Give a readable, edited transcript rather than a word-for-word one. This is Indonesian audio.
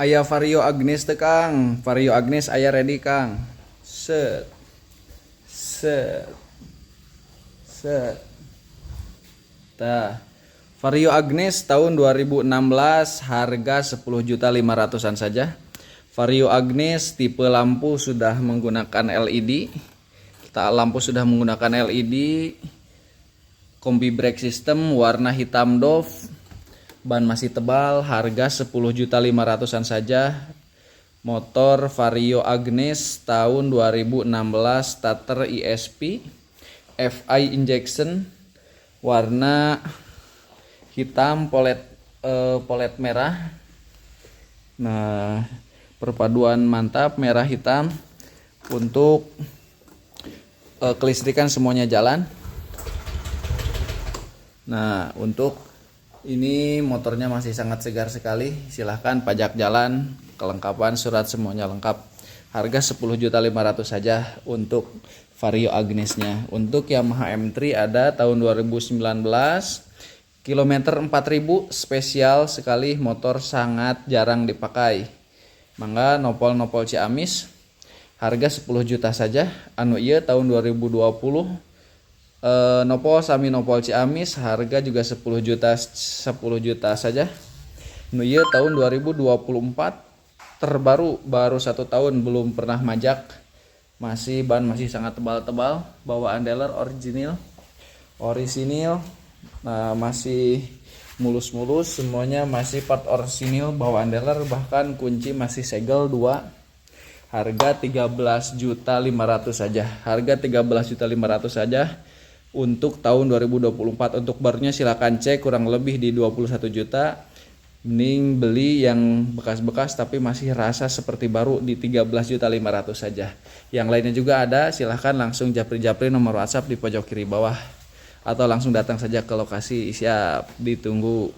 Aya Vario Agnes teh Kang. Vario Agnes aya ready Kang. Set. Set. Set. Tah. Vario Agnes tahun 2016 harga 10.500.000-an saja. Vario Agnes tipe lampu sudah menggunakan LED. Lampu sudah menggunakan LED. Kombi brake system warna hitam doff. Ban masih tebal, harga 10.500.000-an saja. Motor Vario Agnes tahun 2016 starter ESP FI injection warna hitam polet merah. Nah, perpaduan mantap merah hitam. Untuk kelistrikan semuanya jalan. Nah, untuk ini motornya masih sangat segar sekali. Silahkan pajak jalan, kelengkapan surat semuanya lengkap. Harga 10.500.000 saja untuk Vario Agnesnya. Untuk Yamaha M3 ada tahun 2019, kilometer 4.000, spesial sekali, motor sangat jarang dipakai. Mangga nopol Ciamis, harga 10 juta saja. Anu ieu tahun 2020. Nopol sami nopol Ciamis, harga juga 10 juta saja. Nu ieu tahun 2024, terbaru, baru 1 tahun, belum pernah majak. Ban masih sangat tebal-tebal, bawaan dealer orisinil. Nah, masih mulus-mulus, semuanya masih part orisinil bawaan dealer, bahkan kunci masih segel 2. Harga 13.500.000 saja. Harga 13.500.000 saja. Untuk tahun 2024. Untuk barunya silakan cek, kurang lebih di 21 juta. Mending beli yang bekas-bekas tapi masih rasa seperti baru di 13.500.000 saja. Yang lainnya juga ada, silahkan langsung japri nomor WhatsApp di pojok kiri bawah, atau langsung datang saja ke lokasi. Siap, ditunggu.